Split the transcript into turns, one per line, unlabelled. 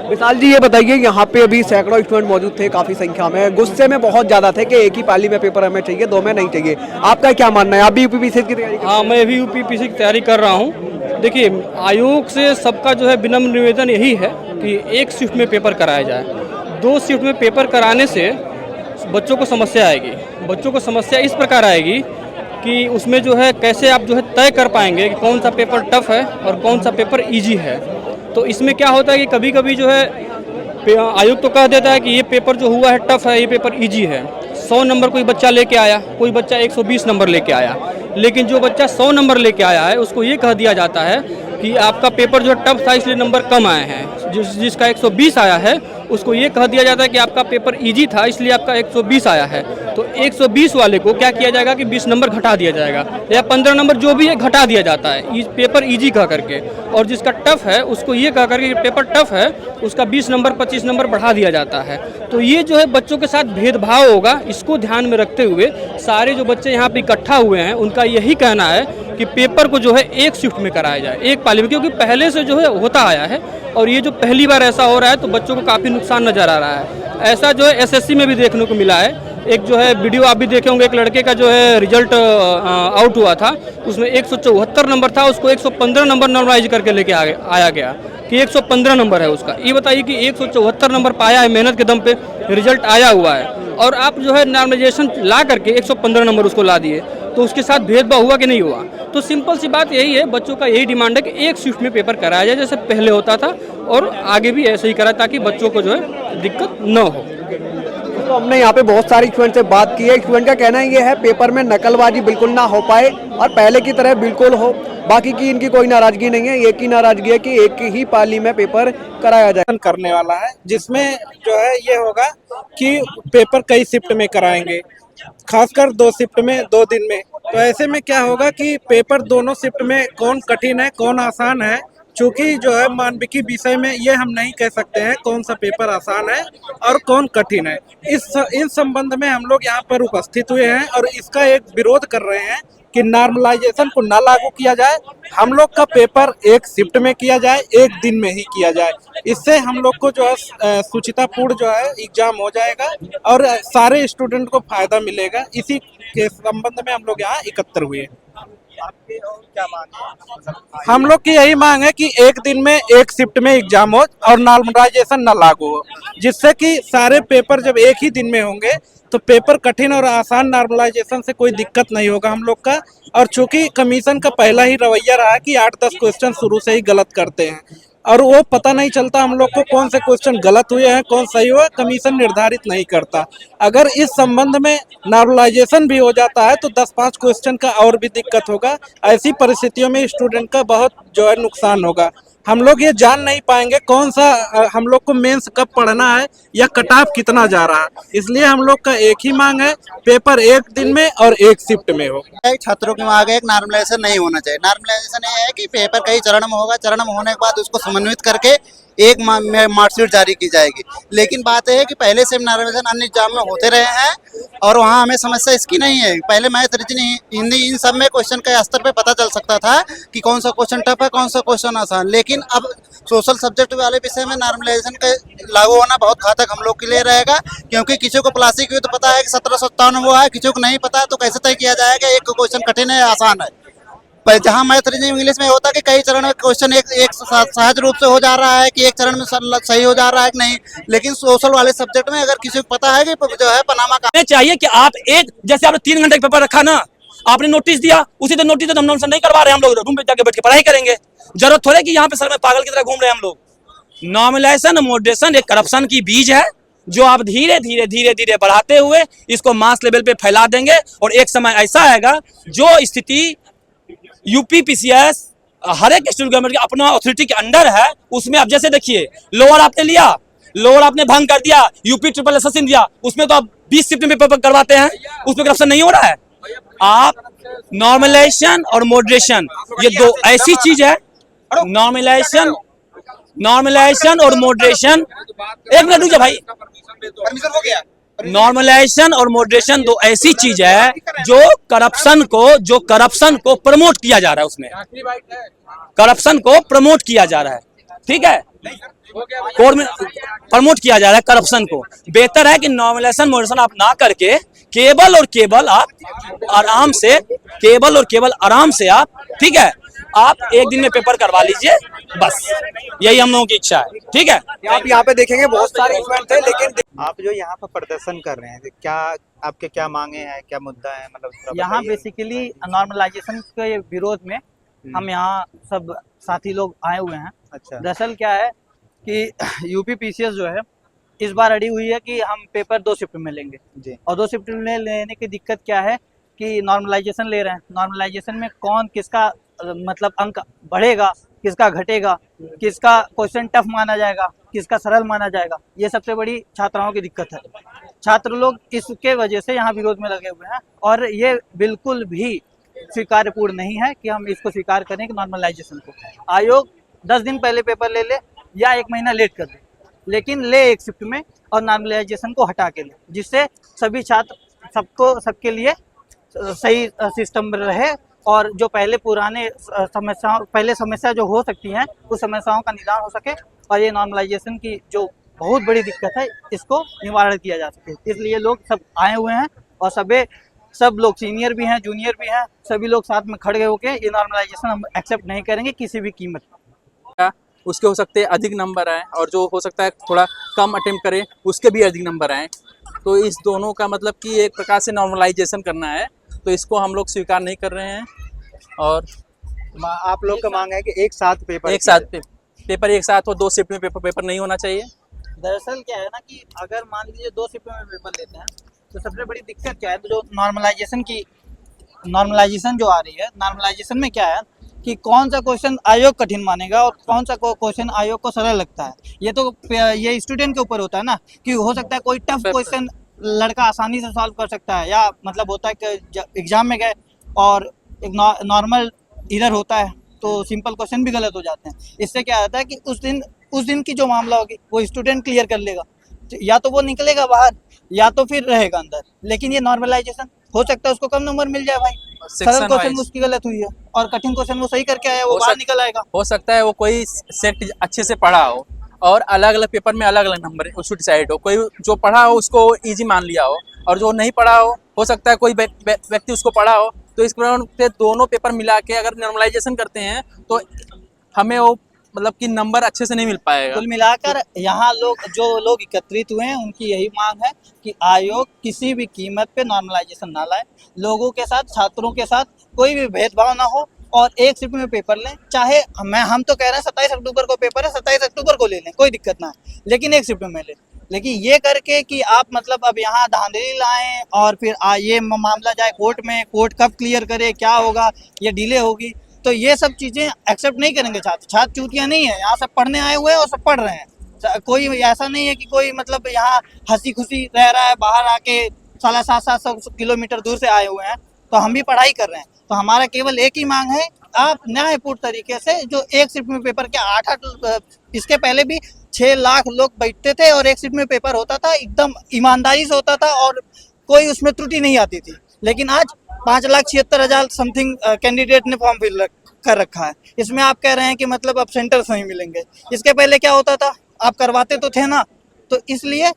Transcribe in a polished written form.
विशाल जी, ये बताइए, यहाँ पे अभी सैकड़ों स्टूडेंट मौजूद थे काफ़ी संख्या में, गुस्से में बहुत ज़्यादा थे कि एक ही पाली में पेपर हमें चाहिए, दो में नहीं चाहिए। आपका क्या मानना है? आप भी यूपीपीसी की तैयारी कर
हाँ, मैं भी यूपीपीसी की तैयारी कर रहा हूँ। देखिए, आयोग से सबका जो है विनम्र निवेदन यही है कि एक शिफ्ट में पेपर कराया जाए। दो शिफ्ट में पेपर कराने से बच्चों को समस्या आएगी। बच्चों को समस्या इस प्रकार आएगी कि उसमें जो है कैसे आप जो है तय कर पाएंगे कि कौन सा पेपर टफ है और कौन सा पेपर ईजी है। तो इसमें क्या होता है कि कभी कभी जो है आयोग तो कह देता है कि ये पेपर जो हुआ है टफ है, ये पेपर ईजी है। 100 नंबर कोई बच्चा लेके आया, कोई बच्चा 120 नंबर लेके आया, लेकिन जो बच्चा 100 नंबर लेके आया है उसको ये कह दिया जाता है कि आपका पेपर जो टफ था इसलिए नंबर कम आए हैं। जिसका 120 आया है उसको ये कह दिया जाता है कि आपका पेपर इजी था इसलिए आपका 120 आया है। तो 120 वाले को क्या किया जाएगा कि 20 नंबर घटा दिया जाएगा या 15 नंबर जो भी है घटा दिया जाता है पेपर इजी कह करके। और जिसका टफ है उसको ये कह करके पेपर टफ है उसका 20 नंबर 25 नंबर बढ़ा दिया जाता है। तो ये जो है बच्चों के साथ भेदभाव होगा, इसको ध्यान में रखते हुए सारे जो बच्चे यहाँ पे इकट्ठा हुए हैं उनका यही कहना है कि पेपर को जो है एक शिफ्ट में कराया जाए, एक पाली में, क्योंकि पहले से जो है होता आया है और ये जो पहली बार ऐसा हो रहा है तो बच्चों को काफ़ी नुकसान नज़र आ रहा है। ऐसा जो है एसएससी में भी देखने को मिला है। एक जो है वीडियो आप भी देखे होंगे, एक लड़के का जो है रिजल्ट आउट हुआ था, उसमें 174 नंबर था, उसको 115 नंबर नॉर्मलाइज करके लेके आया गया कि 115 नंबर है उसका। ये बताइए कि 174 नंबर पाया है, मेहनत के दम पे रिजल्ट आया हुआ है, और आप जो है नॉर्मलाइजेशन ला करके 115 नंबर उसको ला दिए। तो उसके साथ भेदभाव हुआ कि नहीं हुआ? तो सिंपल सी बात यही है, बच्चों का यही डिमांड है कि एक शिफ्ट में पेपर कराया जाए जैसे पहले होता था, और आगे भी ऐसे ही कराए ताकि बच्चों को जो है दिक्कत न हो।
तो हमने यहाँ पे बहुत सारे स्टूडेंट से बात की है। स्टूडेंट का कहना ये है पेपर में नकलबाजी बिल्कुल ना हो पाए और पहले की तरह बिल्कुल हो। बाकी की इनकी कोई नाराजगी नहीं है, एक ही नाराजगी है कि एक ही पाली में पेपर कराया जाए।
करने वाला है जिसमें जो है ये होगा कि पेपर कई शिफ्ट में कराएंगे, खासकर 2 शिफ्ट में 2 दिन में। तो ऐसे में क्या होगा कि पेपर दोनों शिफ्ट में कौन कठिन है कौन आसान है, चूंकि जो है मानविकी विषय में ये हम नहीं कह सकते हैं कौन सा पेपर आसान है और कौन कठिन है। इस संबंध में हम लोग यहाँ पर उपस्थित हुए हैं और इसका एक विरोध कर रहे हैं कि नॉर्मलाइजेशन को ना लागू किया जाए, हम लोग का पेपर एक शिफ्ट में किया जाए, एक दिन में ही किया जाए। इससे हम लोग को जो है सुचितापूर्ण जो है एग्जाम हो जाएगा और सारे स्टूडेंट को फायदा मिलेगा। इसी के संबंध में हम लोग यहाँ एकत्र हुए। क्या मांग है? हम लोग की यही मांग है कि एक दिन में एक शिफ्ट में एग्जाम हो और नॉर्मलाइजेशन न लागू हो, जिससे कि सारे पेपर जब एक ही दिन में होंगे तो पेपर कठिन और आसान नॉर्मलाइजेशन से कोई दिक्कत नहीं होगा हम लोग का। और चूंकि कमीशन का पहला ही रवैया रहा है कि 8-10 क्वेश्चन शुरू से ही गलत करते हैं और वो पता नहीं चलता हम लोग को कौन से क्वेश्चन गलत हुए हैं कौन सही हुआ, कमीशन निर्धारित नहीं करता। अगर इस संबंध में नॉर्मलाइजेशन भी हो जाता है तो 10-5 क्वेश्चन का और भी दिक्कत होगा। ऐसी परिस्थितियों में स्टूडेंट का बहुत जो है नुकसान होगा। हम लोग ये जान नहीं पाएंगे कौन सा हम लोग को मेंस कब पढ़ना है या कट ऑफ कितना जा रहा है। इसलिए हम लोग का एक ही मांग है, पेपर एक दिन में और एक शिफ्ट में हो।
छात्रों के आगे एक नॉर्मलाइजेशन नहीं होना चाहिए। नॉर्मलाइजेशन ये है कि पेपर कई चरण में होगा, चरण में होने के बाद उसको समन्वित करके एक मार्कशीट जारी की जाएगी। लेकिन बात यह है कि पहले से नॉर्मलाइजेशन अन्य एग्जाम में होते रहे हैं और वहाँ हमें समस्या इसकी नहीं है। पहले मैथ, रीजनिंग, हिंदी, इन सब में क्वेश्चन के स्तर पे पता चल सकता था कि कौन सा क्वेश्चन टफ है कौन सा क्वेश्चन आसान। लेकिन अब सोशल सब्जेक्ट वाले विषय में नॉर्मलाइजेशन का लागू होना बहुत घातक हम लोग के लिए रहेगा, क्योंकि किसी को प्लास्टिक की तो पता है कि 1757 हुआ है, किसी को नहीं पता है, तो कैसे तय किया जाएगा एक क्वेश्चन कठिन है आसान है। पर जहाँ मैथ, रीजनिंग, इंग्लिश में होता है कि कई चरण में क्वेश्चन एक सहज रूप से हो जा रहा है कि एक चरण में सही हो जा रहा है कि नहीं। लेकिन सोशल वाले सब्जेक्ट में अगर किसी को पता है कि जो है पनामा का
चाहिए कि आप एक, जैसे आपने 3 घंटे का पेपर रखा ना, आपने नोटिस दिया, उसी दिन नोटिस तो हम नहीं करवा रहे हैं, हम लोग रूम पे जाके बैठ के पढ़ाई करेंगे। जरूरत थोड़े कि यहाँ पे सर में पागल की तरह घूम रहे हैं हम लोग। नॉर्मलाइजेशन, मॉडरेशन एक करप्शन की बीज है जो आप धीरे धीरे धीरे धीरे बढ़ाते हुए इसको मास लेवल पे फैला देंगे और एक समय ऐसा आएगा जो स्थिति यूपीपीसीएस हर एक स्टेट गवर्नमेंट के अपना अथॉरिटी के अंडर है, उसमें आप जैसे देखिए लोअर आपने लिया, लोअर आपने भंग कर दिया, यूपी ट्रिपल एसएससी दिया, उसमें तो आप 20 शिफ्ट में पेपर करवाते हैं, उसमें करप्शन नहीं हो रहा है। आप नॉर्मलाइजेशन और मॉडरेशन ये दो ऐसी चीज है, नॉर्मलाइजेशन और मॉडरेशन, एक मिनट रुकिए भाई, नॉर्मलाइजेशन और मॉडरेशन दो ऐसी चीज है जो करप्शन को प्रमोट किया जा रहा है, उसमें करप्शन को प्रमोट किया जा रहा है। ठीक है, कोर्ट में प्रमोट किया जा रहा है करप्शन को। बेहतर है कि नॉमिनेशन मोशन आप ना करके केवल और केवल आप आराम से आप, ठीक है, आप एक दिन में पेपर करवा लीजिए, बस यही हम लोगों की इच्छा है। ठीक है,
आप यहाँ पे देखेंगे बहुत सारे इवेंट थे, लेकिन
आप जो यहाँ पर प्रदर्शन कर रहे हैं, तो क्या आपके क्या मांगे हैं, क्या मुद्दा है, मतलब थोड़ा
यहाँ
बताइए।
बेसिकली नॉर्मलाइजेशन के विरोध में हम यहाँ सब साथी लोग आए हुए हैं।
अच्छा।
दरअसल क्या है कि यूपी पीसीएस जो है इस बार अड़ी हुई है कि हम पेपर 2 शिफ्ट में लेंगे,
जी।
और 2 शिफ्ट में लेने की दिक्कत क्या है कि नॉर्मलाइजेशन ले रहे हैं। नॉर्मलाइजेशन में कौन किसका मतलब अंक बढ़ेगा, किसका घटेगा, किसका क्वेश्चन टफ माना जाएगा, किसका सरल माना जाएगा, ये सबसे बड़ी छात्राओं की दिक्कत है। छात्र लोग इसके वजह से यहाँ विरोध में लगे हुए हैं, और ये बिल्कुल भी स्वीकार्यपूर्ण नहीं है कि हम इसको स्वीकार करें कि नॉर्मलाइजेशन को। आयोग 10 दिन पहले पेपर ले ले या 1 महीना लेट कर दे, लेकिन ले एक शिफ्ट में और नॉर्मलाइजेशन को हटा के ले, जिससे सभी छात्र सबके लिए सही सिस्टम रहे, और जो पहले समस्या जो हो सकती हैं उस समस्याओं का निदान हो सके, और ये नॉर्मलाइजेशन की जो बहुत बड़ी दिक्कत है इसको निवारण किया जा सके। इसलिए लोग सब आए हुए हैं, और सब लोग सीनियर भी हैं, जूनियर भी हैं, सभी लोग साथ में खड़े होकर ये नॉर्मलाइजेशन हम एक्सेप्ट नहीं करेंगे किसी भी कीमत पर।
उसके हो सकते हैं अधिक नंबर आए, और जो हो सकता है थोड़ा कम अटेम्प्ट करे उसके भी अधिक नंबर आए। तो इस दोनों का मतलब कि एक प्रकार से नॉर्मलाइजेशन करना है, तो इसको हम लोग स्वीकार नहीं कर रहे हैं। और
आप लोग का मांग है कि एक साथ पेपर
एक साथ पेपर एक साथ हो, 2 शिफ्ट में पेपर नहीं होना चाहिए।
दरअसल क्या है ना कि अगर मान लीजिए 2 शिफ्ट में पेपर लेते हैं तो सबसे बड़ी दिक्कत क्या है, तो जो नॉर्मलाइजेशन जो आ रही है, नॉर्मलाइजेशन में क्या है कि कौन सा क्वेश्चन आयोग कठिन मानेगा और कौन सा क्वेश्चन आयोग को सरल लगता है। ये स्टूडेंट के ऊपर होता है ना, कि हो सकता है कोई टफ क्वेश्चन लड़का आसानी से सॉल्व कर सकता है, या मतलब होता है कि एग्जाम में गए और एक नॉर्मल इधर होता है तो सिंपल क्वेश्चन भी गलत हो जाते हैं। इससे क्या होता है कि उस दिन की जो मामला होगी वो स्टूडेंट क्लियर कर लेगा, या तो वो निकलेगा बाहर या तो फिर रहेगा अंदर। लेकिन ये नॉर्मलाइजेशन हो सकता है उसको कम नंबर मिल जाए भाई, सरल क्वेश्चन उसकी गलत हुई है और कठिन क्वेश्चन वो सही करके आया, वो बाहर निकल आएगा।
हो सकता है वो कोई सेट अच्छे से पढ़ा हो और अलग अलग पेपर में अलग अलग नंबर उसको डिसाइड हो, कोई जो पढ़ा हो उसको इजी मान लिया हो, और जो नहीं पढ़ा हो सकता है कोई व्यक्ति उसको पढ़ा हो। तो इस कारण से दोनों पेपर मिला के अगर नॉर्मलाइजेशन करते हैं तो हमें वो मतलब कि नंबर अच्छे से नहीं मिल पाएगा।
कुल मिलाकर यहाँ जो लोग एकत्रित हुए हैं उनकी यही मांग है कि आयोग किसी भी कीमत पे नॉर्मलाइजेशन ना लाए, लोगों के साथ, छात्रों के साथ कोई भी भेदभाव ना हो, और एक शिफ्ट में पेपर लें। चाहे हम तो कह रहे हैं 27 अक्टूबर को पेपर है, 27 अक्टूबर को ले लें, कोई दिक्कत ना है, लेकिन एक शिफ्ट में लें। लेकिन ये करके कि आप मतलब अब यहाँ धांधली लाएं और फिर ये मामला जाए कोर्ट में, कोर्ट कब क्लियर करे, क्या होगा, ये डिले होगी, तो ये सब चीज़ें एक्सेप्ट नहीं करेंगे छात्र चूतियाँ नहीं है, यहाँ सब पढ़ने आए हुए हैं और सब पढ़ रहे हैं। कोई ऐसा नहीं है कि कोई मतलब यहाँ हंसी खुशी रह रहा है, बाहर आके 750 किलोमीटर दूर से आए हुए हैं, तो हम भी पढ़ाई कर रहे हैं। तो हमारा केवल एक ही मांग है, आप न्यायपूर्ण तरीके से जो एक शिफ्ट में पेपर के 8 इसके पहले भी 6 लाख लोग बैठते थे और एक शिफ्ट में पेपर होता था, एकदम ईमानदारी से होता था और कोई उसमें त्रुटि नहीं आती थी। लेकिन आज 5,76,000 समथिंग कैंडिडेट ने फॉर्म फिल कर रखा है। इसमें आप कह रहे हैं कि मतलब अब सेंटर्स नहीं मिलेंगे। इसके पहले क्या होता था, आप करवाते तो थे ना, तो इसलिए